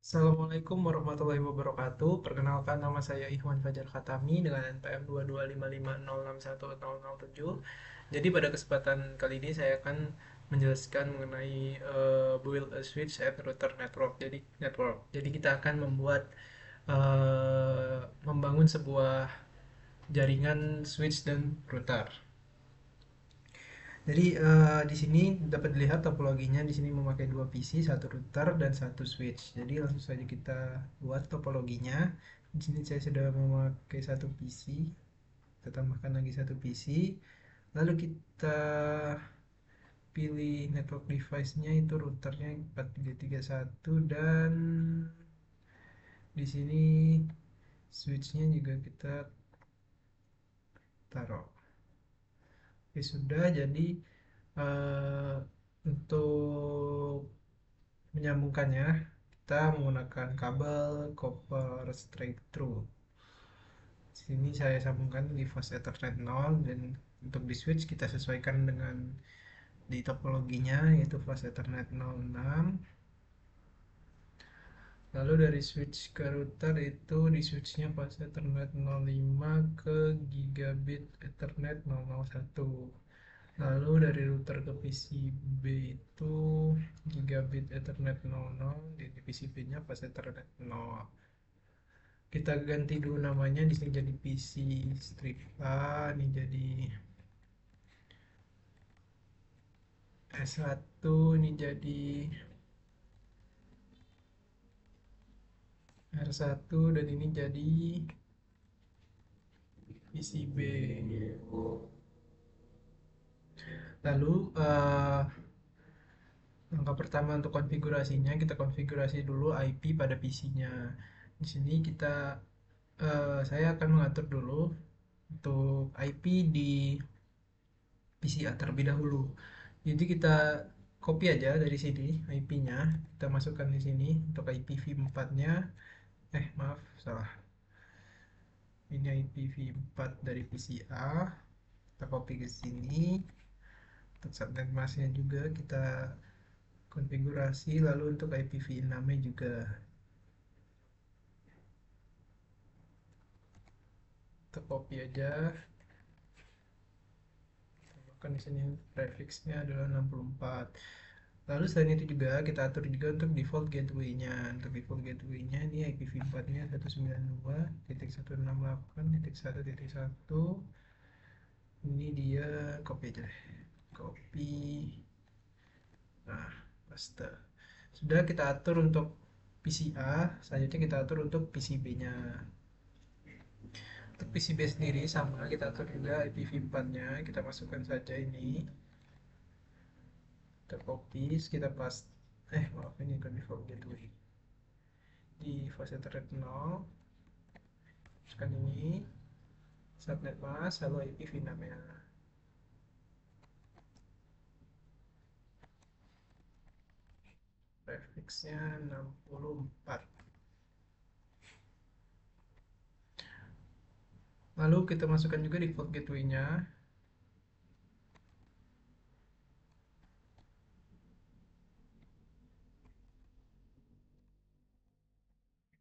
Assalamualaikum warahmatullahi wabarakatuh. Perkenalkan nama saya Ikhwan Fajar Khatami dengan NPM 2255061007. Jadi pada kesempatan kali ini saya akan menjelaskan mengenai build a switch and router network. Jadi kita akan membangun sebuah jaringan switch dan router. Jadi di sini dapat dilihat topologinya di sini memakai dua PC, satu router dan satu switch. Jadi langsung saja kita buat topologinya. Di sini saya sudah memakai satu PC. Kita tambahkan lagi satu PC. Lalu kita pilih network device-nya itu routernya 4331 dan di sini switch-nya juga kita taruh. Oke, sudah jadi eh, untuk menyambungkannya kita menggunakan kabel copper straight through. Sini saya sambungkan di fast Ethernet 0 dan untuk di switch kita sesuaikan dengan di topologinya yaitu fast Ethernet 06. Lalu dari switch ke router itu di switchnya fast Ethernet 05 ke gigabit Ethernet 001. Lalu dari router ke PCB itu gigabit Ethernet 00, di PCB-nya fast Ethernet 0. Kita ganti dulu namanya, di sini jadi PC strip A, ini jadi S1, ini jadi R1 dan ini jadi PCB. Lalu langkah pertama untuk konfigurasinya kita konfigurasi dulu IP pada PC-nya. Di sini saya akan mengatur dulu untuk IP di PCA terlebih dahulu. Jadi kita copy aja dari sini IP-nya, kita masukkan di sini untuk IPv4-nya. Maaf, salah. Ini IPv4 dari PCA. Kita copy ke sini. Untuk subnet masknya juga kita konfigurasi, lalu untuk IPv6-nya juga kita copy aja. Kan di sini prefixnya adalah 64. Lalu selain itu juga kita atur juga untuk default gateway-nya. Untuk default gateway-nya ini IPv4-nya 192.168.1.1. Ini dia, copy aja deh. Copy. Nah, paste. Sudah kita atur untuk PCA, selanjutnya kita atur untuk PCB-nya. Untuk PCB sendiri sama, kita atur juga IPv4-nya, kita masukkan saja ini. Kita copy, kita paste. Maaf, ini kan default gateway. Di fase internet 0, masukkan ini, subnet mask, lalu IPv6-nya. Prefixnya 64. Lalu kita masukkan juga default gateway-nya.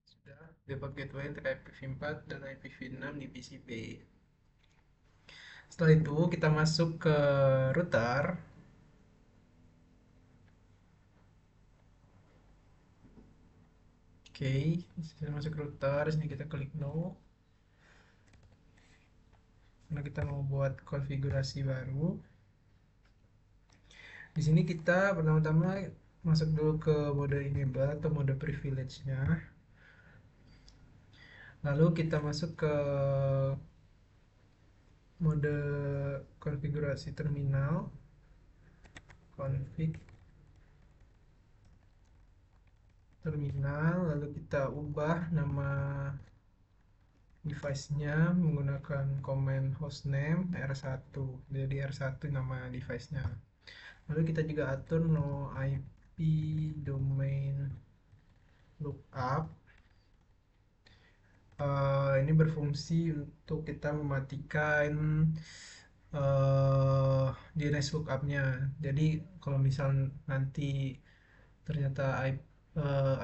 Sudah, default gateway untuk IPv4 dan IPv6 di PCB. Setelah itu kita masuk ke router. Oke, kita masuk ke router, sini kita klik no. Karena kita mau buat konfigurasi baru. Di sini kita pertama-tama masuk dulu ke mode enable atau mode privilege-nya. Lalu kita masuk ke mode konfigurasi terminal, config terminal, lalu kita ubah nama device-nya menggunakan command hostname R1. Jadi R1 nama device-nya. Lalu kita juga atur no IP domain lookup. Ini berfungsi untuk kita mematikan DNS lookup-nya. Jadi kalau misal nanti ternyata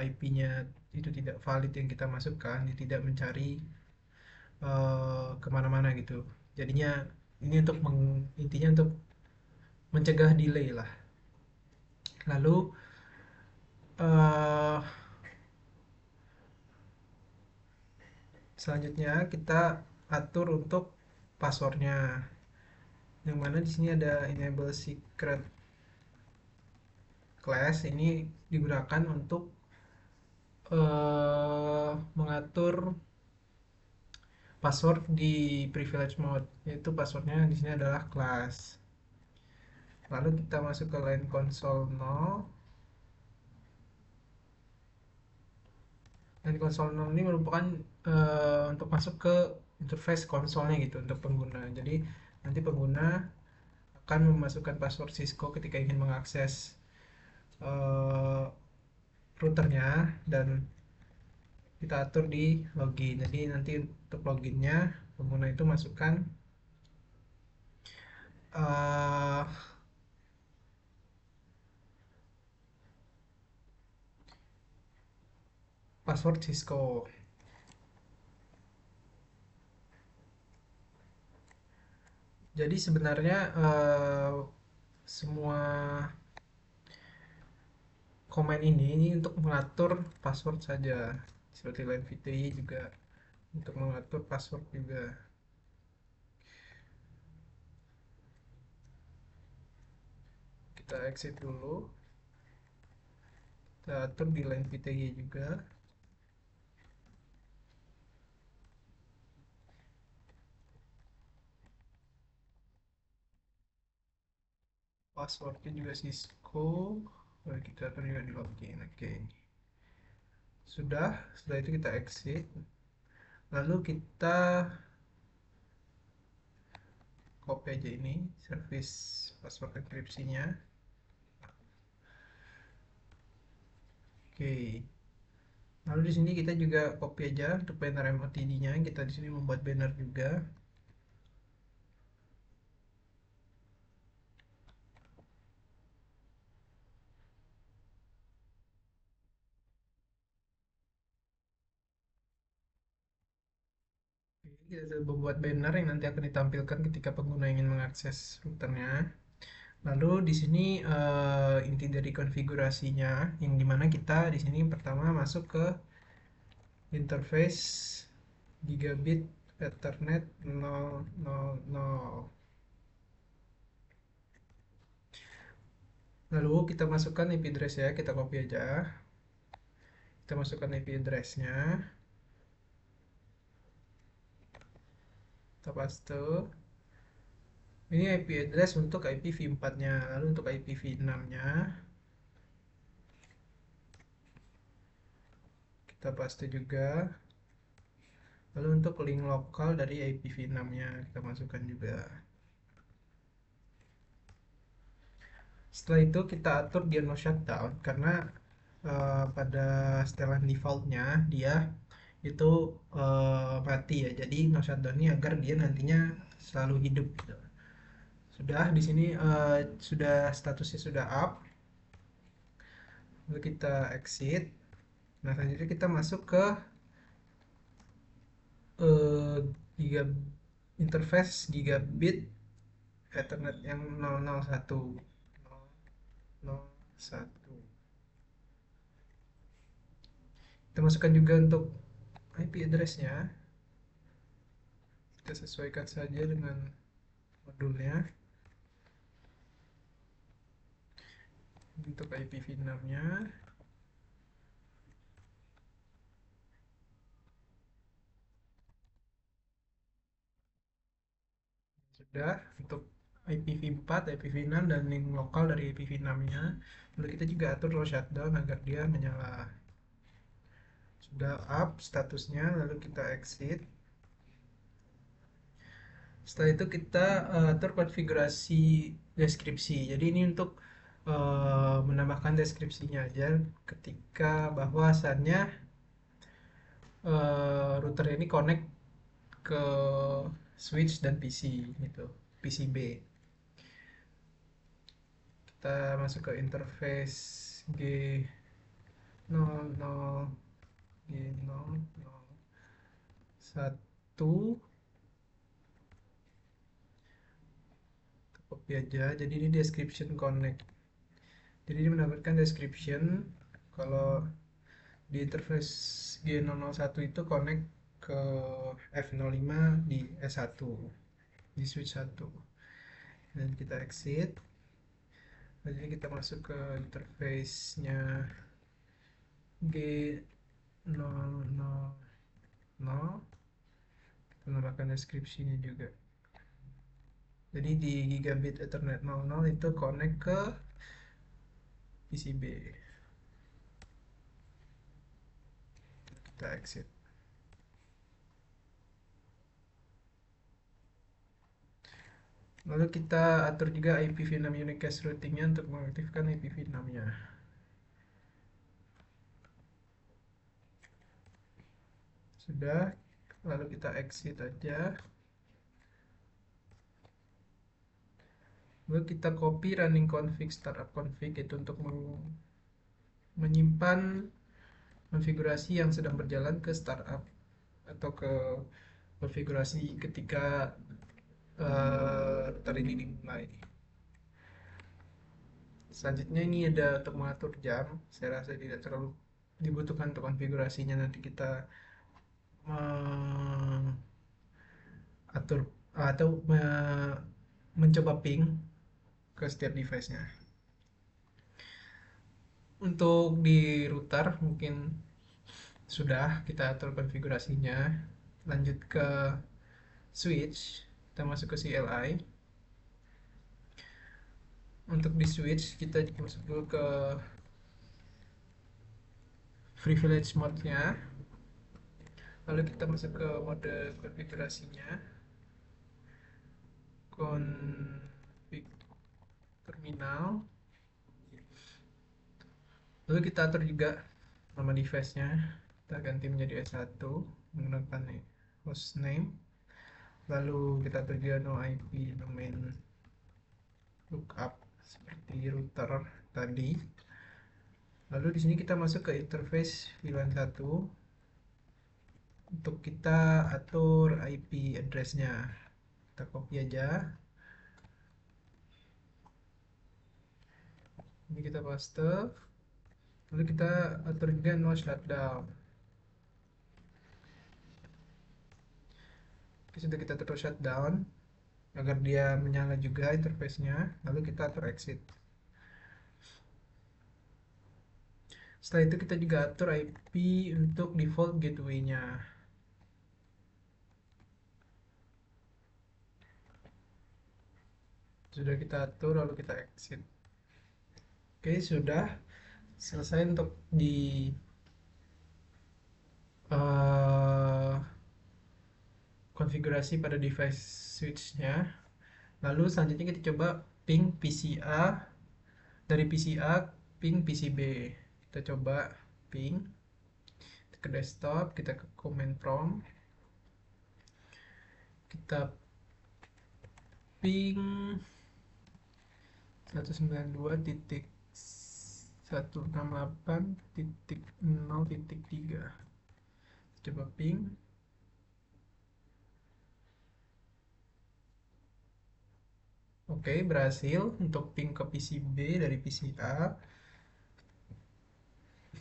IP-nya itu tidak valid yang kita masukkan, dia tidak mencari kemana-mana gitu. Jadinya ini untuk intinya untuk mencegah delay lah. Lalu eh, selanjutnya kita atur untuk passwordnya, yang mana di sini ada enable secret class. Ini digunakan untuk mengatur password di privilege mode, yaitu passwordnya di sini adalah class. Lalu kita masuk ke line console 0. Dan konsol 0 ini merupakan untuk masuk ke interface konsolnya gitu untuk pengguna. Jadi nanti pengguna akan memasukkan password Cisco ketika ingin mengakses uh, routernya, dan kita atur di login. Jadi nanti untuk loginnya pengguna itu masukkan uh, password Cisco. Jadi sebenarnya semua komen ini untuk mengatur password saja, seperti line VTI juga untuk mengatur password juga. Kita exit dulu, kita atur di line VTG juga, passwordnya juga Cisco. Lalu kita atur juga di login. Oke, setelah itu kita exit, lalu kita copy aja ini service password enkripsinya. Oke, lalu di sini kita juga copy aja untuk banner MOTD-nya. Kita di sini membuat banner juga. Kita membuat banner yang nanti akan ditampilkan ketika pengguna ingin mengakses routernya. Lalu di sini inti dari konfigurasinya, yang dimana kita di sini pertama masuk ke interface gigabit Ethernet 000. Lalu kita masukkan IP address ya, kita copy aja. Kita masukkan IP address-nya, kita paste. Ini IP address untuk IPv4-nya. Lalu untuk IPv6-nya kita paste juga. Lalu untuk link lokal dari IPv6-nya kita masukkan juga. Setelah itu kita atur dia no shutdown, karena pada setelan defaultnya dia itu mati ya. Jadi no shutdown ini agar dia nantinya selalu hidup gitu. Sudah di sini sudah statusnya sudah up. Lalu kita exit. Nah, selanjutnya kita masuk ke uh, giga interface gigabit Ethernet yang 001. 001. Kita masukkan juga untuk IP address-nya. Kita sesuaikan saja dengan modulnya. Untuk IPv6-nya sudah. Untuk IPv4, IPv6, dan link lokal dari IPv6-nya. Lalu kita juga atur low shutdown agar dia menyala. Sudah up statusnya, lalu kita exit. Setelah itu kita atur konfigurasi deskripsi. Jadi ini untuk menambahkan deskripsinya aja ketika bahwasannya router ini connect ke switch dan PC gitu, PCB. Kita masuk ke interface nol nol G nol nol satu, copy aja. Jadi ini description connect. Jadi ini mendapatkan description kalau di interface G001 itu connect ke F05 di S1, di switch 1. Dan kita exit. Jadi kita masuk ke interface-nya G000. Kita menambahkan deskripsinya juga. Jadi di gigabit Ethernet 00 itu connect ke PCB. Kita exit. Lalu kita atur juga IPv6 unicast routingnya untuk mengaktifkan IPv6-nya. Sudah, lalu kita exit aja. Lalu kita copy running config startup config itu untuk menyimpan konfigurasi yang sedang berjalan ke startup atau ke konfigurasi ketika router ini dimulai. Selanjutnya ini ada untuk mengatur jam. Saya rasa tidak terlalu dibutuhkan untuk konfigurasinya. Nanti kita atur atau mencoba ping ke setiap device-nya. Untuk di router mungkin sudah kita atur konfigurasinya. Lanjut ke switch, kita masuk ke CLI. Untuk di switch kita masuk dulu ke privilege mode-nya. Lalu kita masuk ke mode konfigurasinya. Config terminal. Lalu kita atur juga nama device-nya. Kita ganti menjadi S1 menggunakan hostname. Lalu kita atur juga no IP domain lookup seperti router tadi. Lalu di sini kita masuk ke interface VLAN 1 untuk kita atur IP address-nya. Kita copy aja. Ini kita paste. Lalu kita atur juga no shutdown. Sudah kita atur shutdown agar dia menyala juga interface-nya. Lalu kita atur exit. Setelah itu kita juga atur IP untuk default gateway-nya. Sudah kita atur lalu kita exit. Oke, sudah selesai untuk di konfigurasi pada device switch-nya. Lalu selanjutnya kita coba ping PCA, dari PCA ping PCB. Kita coba ping ke desktop, kita ke command prompt, kita ping 192.168.0.3. Coba ping. Oke, berhasil untuk ping ke PCB dari PCA.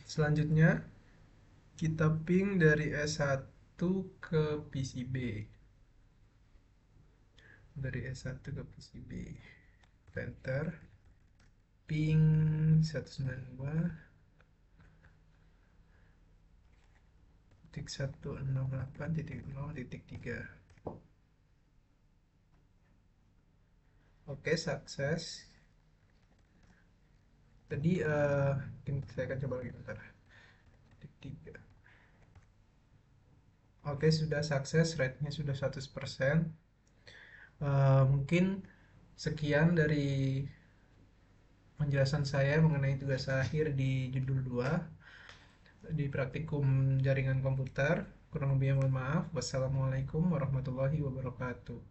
Selanjutnya kita ping dari S1 ke PCB. Dari S1 ke PCB. Enter. Ping 192.168.0.3. Oke, sukses. Tadi saya akan coba lagi bentar. 3. Oke, sudah sukses, rate-nya sudah 100%. Mungkin sekian dari penjelasan saya mengenai tugas akhir di judul 2 di praktikum jaringan komputer. Kurang lebihnya mohon maaf. Wassalamualaikum warahmatullahi wabarakatuh.